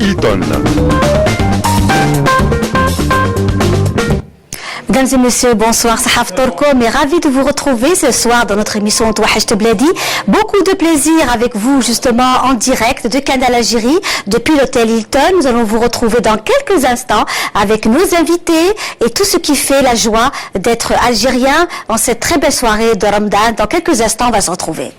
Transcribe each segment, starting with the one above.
Eaton. Mesdames et messieurs, bonsoir, c'est Haftorkom et ravi de vous retrouver ce soir dans notre émission Touachecht Bladi. Beaucoup de plaisir avec vous justement en direct de Canal Algérie depuis l'hôtel Hilton. Nous allons vous retrouver dans quelques instants avec nos invités et tout ce qui fait la joie d'être algérien en cette très belle soirée de Ramadan. Dans quelques instants, on va se retrouver.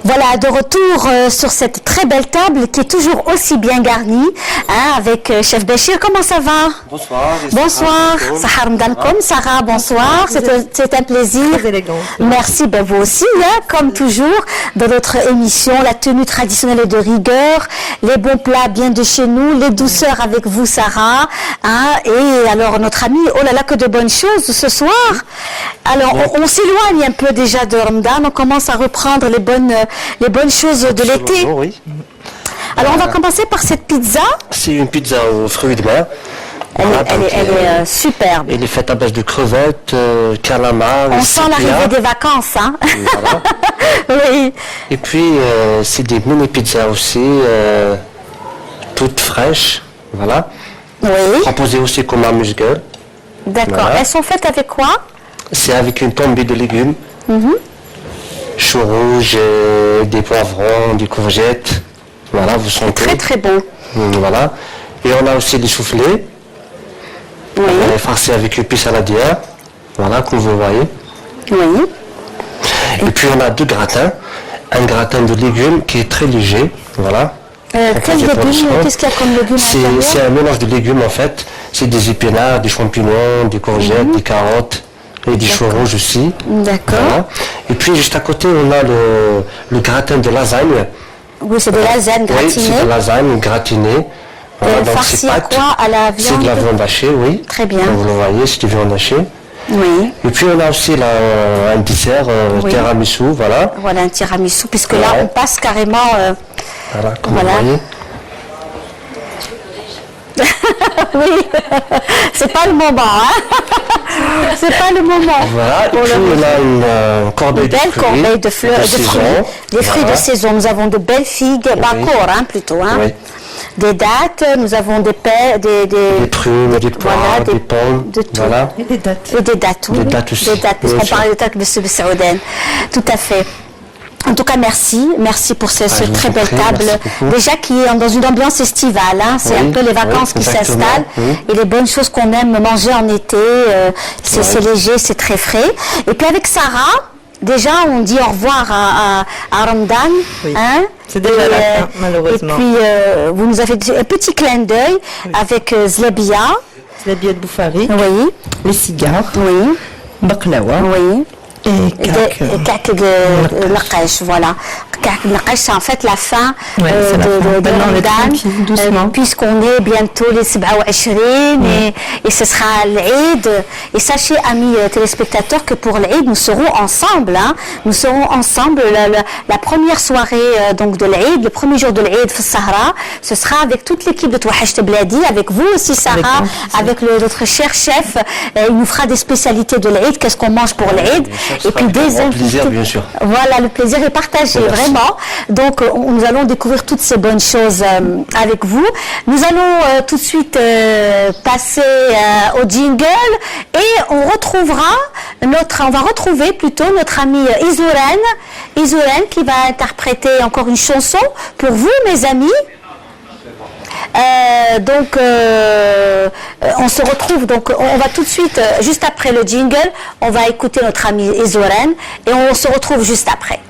Voilà, de retour sur cette très belle table qui est toujours aussi bien garnie, hein, avec Chef Béchir. Comment ça va? Bonsoir. Bonsoir. Sahar Mdalkom. Sarah, bonsoir. C'est un plaisir. Très élégant. Merci, ben vous aussi, hein, comme toujours, dans notre émission, la tenue traditionnelle est de rigueur, les bons plats bien de chez nous, les douceurs avec vous, Sarah, hein, et alors notre ami, oh là là, que de bonnes choses ce soir. Alors, on s'éloigne un peu déjà de Ramadan, on commence à reprendre les bonnes choses de l'été. Oui. Alors, on va commencer par cette pizza. C'est une pizza aux fruits de mer. Elle est superbe. Elle est faite à base de crevettes, calamars. On sent l'arrivée des vacances, hein. Voilà. Oui. Et puis, c'est des mini pizzas aussi, toutes fraîches. Voilà. Oui. Proposées aussi comme amuse-gueule. D'accord. Voilà. Elles sont faites avec quoi? C'est avec une tombée de légumes. Choux rouges, des poivrons, des courgettes. Voilà, vous sentez. Très très bon. Voilà. Et on a aussi des soufflés. Oui. On est farci avec épices saladières. Voilà, comme vous voyez. Oui. Et puis on a deux gratins. Un gratin de légumes qui est très léger. Voilà. Quel légumes? Qu'est-ce qu'il y a comme légumes à l'intérieur? C'est un mélange de légumes en fait. C'est des épinards, des champignons, des courgettes, des carottes et des choux rouges aussi. D'accord. Voilà. Et puis juste à côté on a le gratin de lasagne. Oui, c'est de la lasagne Oui, c'est gratinée. de lasagne gratinée. Voilà, donc Farci c'est à pas quoi? À la viande? C'est de la viande hachée, oui. Très bien. Comme vous le voyez, c'est de viande hachée. Oui. Et puis on a aussi un dessert, Oui. tiramisu, voilà. Voilà un tiramisu, puisque là Ouais. on passe carrément. Voilà, comme Voilà. vous voyez. Oui, c'est pas le moment, hein. C'est pas le moment. Voilà, et puis on a une corbeille Une belle corbeille de fleurs, de fruits, des fruits de Voilà. saison. Nous avons de belles figues, bakor, hein, plutôt, hein. Oui. Des dattes, nous avons des Des prunes, des poires, voilà, des pommes, de tout. voilà. Et des dates. Et des dates, oui. Des dates aussi, Des dates, parce bien qu'on sûr. parlait de dates de Saoudaine. Tout à fait. En tout cas, merci. Merci pour cette je vous très en belle prie, table. merci beaucoup. Déjà qui est dans une ambiance estivale. Hein. C'est Oui, un peu les vacances oui, qui exactement, s'installent. oui. Et les bonnes choses qu'on aime manger en été. C'est léger, c'est très frais. Et puis avec Sarah, déjà on dit au revoir à Ramadan. Oui. Hein. C'est déjà Et, la fin, malheureusement. Et puis vous nous avez dit un petit clin d'œil avec Zlabia. La billette Bouffari, Oui, les cigares, oui, baklawa oui. et cake. Kak de Laqash, voilà. Kak de Laqash, c'est en fait la fin Ouais, c'est la fin. de Maintenant, on est Ramadan, tranquille, doucement. puisqu'on est bientôt les 27 et ce sera l'Eid. Et sachez, amis téléspectateurs, que pour l'Eid, nous serons ensemble. Hein. Nous serons ensemble la première soirée donc de l'Eid, le premier jour de l'Eid, Sahara. Ce sera avec toute l'équipe de Touachecht Bladi, avec vous aussi, Sarah, avec notre cher chef. Il nous fera des spécialités de l'Eid. Qu'est-ce qu'on mange pour l'Eid? Et puis des grand plaisir, invités. bien sûr. Voilà, le plaisir est partagé, Merci. vraiment. Donc, nous allons découvrir toutes ces bonnes choses avec vous. Nous allons tout de suite passer au jingle et on va retrouver plutôt notre amie Isouren qui va interpréter encore une chanson pour vous, mes amis. On se retrouve, donc on va tout de suite, juste après le jingle, on va écouter notre ami Isouren et on se retrouve juste après.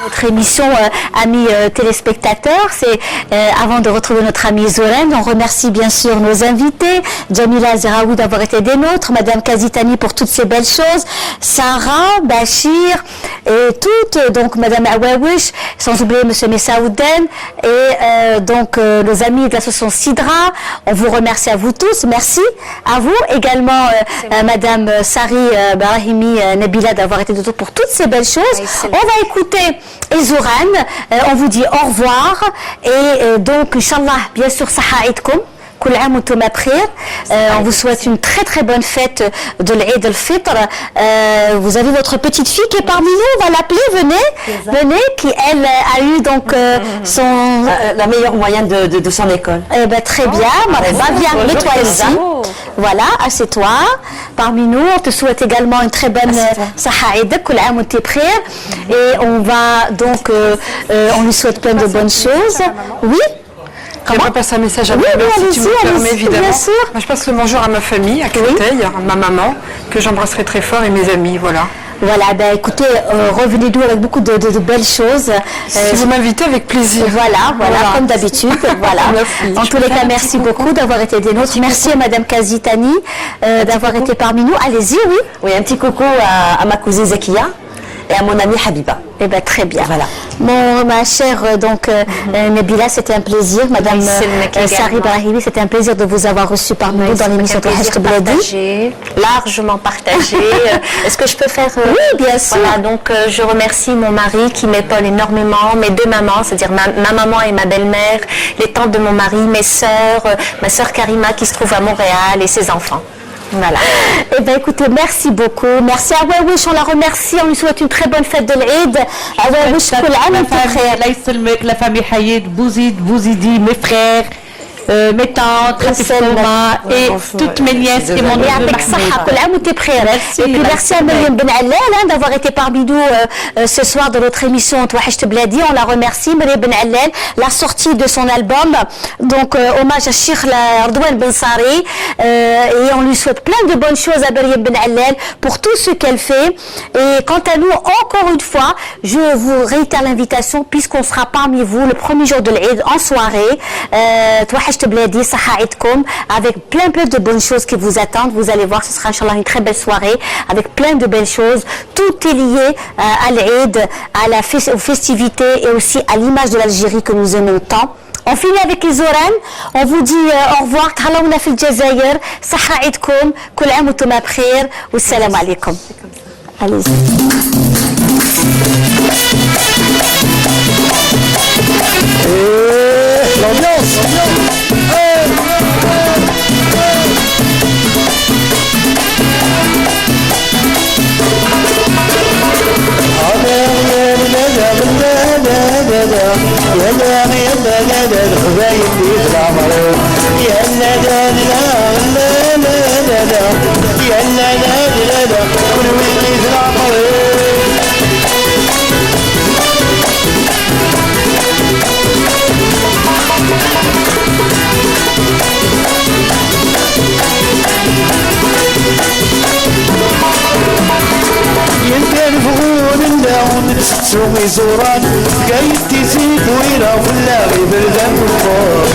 Notre émission, amis téléspectateurs, c'est avant de retrouver notre amie Zoren, on remercie bien sûr nos invités, Jamila Zeraoui d'avoir été des nôtres, Madame Kazitani pour toutes ces belles choses, Sarah, Bachir et toutes, donc Madame Awawish, sans oublier Monsieur Messaouden et donc nos amis de l'association Sidra. On vous remercie à vous tous, merci à vous également Madame Sari Brahimi Nabila d'avoir été de nôtres pour toutes ces belles choses. On va écouter Isouren, on vous dit au revoir et donc Inch'Allah, bien sûr, Saha Aidkoum, كل عام وانتم بخير. On vous souhaite une très très bonne fête de l'Eid al-Fitr. Vous avez votre petite fille qui est parmi nous, on va l'appeler, venez, qui elle a eu donc son... La meilleure moyenne de son école. Eh ben, très bien, bienvenue toi ici. Voilà, assieds-toi parmi nous. On te souhaite également une très bonne Saha Eid, Kul Aam wa Antum bkhair. Et on va donc, on lui souhaite plein de bonnes choses. Oui. J'aimerais passer un message à ma mère, si tu me le permets, évidemment. Bien sûr. Moi, je passe le bonjour à ma famille, à Créteil, à ma maman, que j'embrasserai très fort, et mes amis, voilà. Voilà, ben écoutez, revenez-nous avec beaucoup de belles choses. Si vous m'invitez, avec plaisir. Voilà, comme d'habitude. Voilà. En tous les cas, merci beaucoup d'avoir été des nôtres. Merci à Madame Kazitani d'avoir été parmi nous. Allez-y, oui. Oui, un petit coucou à ma cousine Zakia et à mon amie Habiba. Eh bien, très bien. Voilà. Ma chère Nabila, c'était un plaisir. Madame Sari Brahimi, c'était un plaisir de vous avoir reçu parmi nous dans l'émission de Wahesh Bladi. Largement partagé. Est-ce que je peux faire Oui, bien sûr. Voilà, donc je remercie mon mari qui m'épaule énormément, mes deux mamans, c'est-à-dire ma maman et ma belle-mère, les tantes de mon mari, mes sœurs, ma sœur Karima qui se trouve à Montréal et ses enfants. Voilà. Eh bien, écoutez, merci beaucoup. Merci à Wawish, on la remercie. On lui souhaite une très bonne fête de l'Eid. À Wawish, la famille Hayed, Bouzidi, mes frères, mes tantes, et toutes mes nièces et mon neveu Mahmoud. Et puis merci à Myriam Ben Allal d'avoir été parmi nous ce soir dans notre émission Wahesh Bladi. On la remercie, Myriam Ben Allal, la sortie de son album. Donc hommage à Cheikh Ardouane Ben Sari. Et on lui souhaite plein de bonnes choses à Myriam Ben Allal pour tout ce qu'elle fait. Et quant à nous, encore une fois, je vous réitère l'invitation puisqu'on sera parmi vous le premier jour de l'Eid en soirée. Bladi, Saha Eidkoum, avec plein de bonnes choses qui vous attendent. Vous allez voir, ce sera inchallah une très belle soirée avec plein de belles choses. Tout est lié à l'Eid, aux festivités et aussi à l'image de l'Algérie que nous aimons tant. On finit avec les Zoran. On vous dit au revoir. Tahalaouna fil Jazaïr. Saha Eidkoum. Kul aam wa antum bkhair. Wassalamu alaikum. Allez-y. L'ambiance. سوي زوران قايد تزيد ويرا ولا غيب الغمر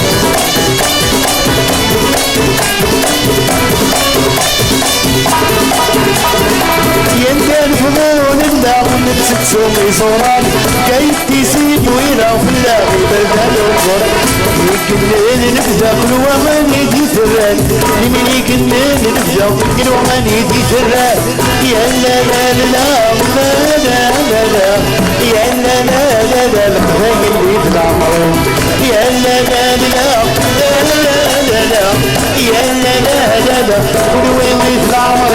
يندان فضول الداون تسوي زوران قايد تزيد ويرا ولا غيب الغمر يقلل نبدا كل وغني دي ثران لمن يقلل نبدا كل وغني دي ثران يا لا لا لا لا لا لا يا لا لا لا لا الحبايب اللي في العمر يا لا لا لا لا لا لا يا لا لا لا لا كل وين في العمر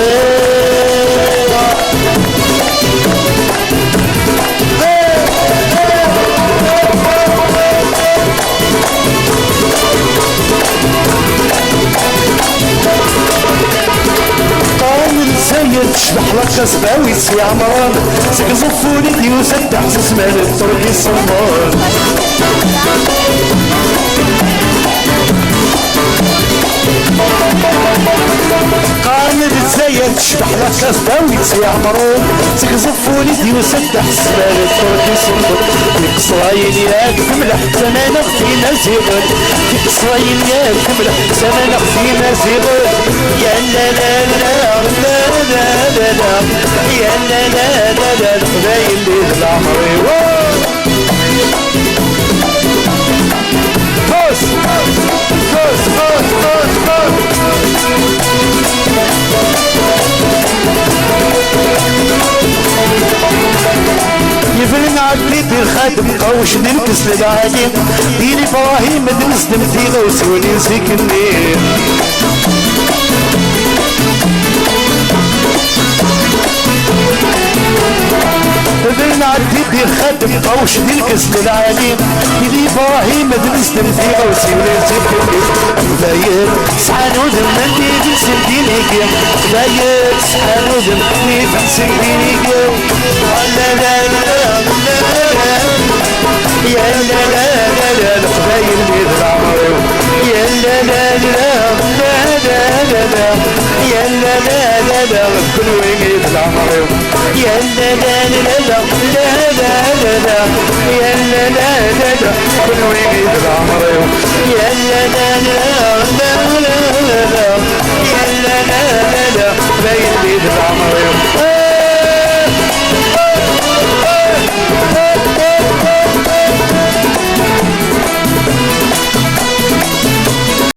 سير تشبح لك سباوي سي عمران سك صفوني ديوسد احسس مال الطرق الصمار قامل تزاير تشبح لك سباوي سي عمران سك صفوني ديوسد احسس مال الطرق الصمار فيك صرايل ياك تملح زمان اختينا زيغل فيك صرايل ياك تملح زمان اختينا زيغل يا لا لا لا لا لا لا لا يا لا لا لا لا الخبايل اللي في العمر فوس فوس فوس فوس فوس يفلم بين عدلي بالخادم قوش ننكس للعالم ديري براهيم مدرس دمتي غوسوني سكني بين عدلي بالخادم قوش ننكس للعالم ديري براهيم مدرس دمتي غوسوني سكني داير سحانو ذمني بنسن دينيك داير سحانو ذمني بنسن دينيك لا لا لا لا يا لا لا لا لا الخبايل بيد العمر يا لا لا لا لا لا لا يا لا لا لا لا كل وين بيد العمر يا لا لا لا لا لا لا لا يا لا لا لا لا كل وين بيد العمر يا لا لا لا لا لا لا يا لا لا لا لا باين بيد العمر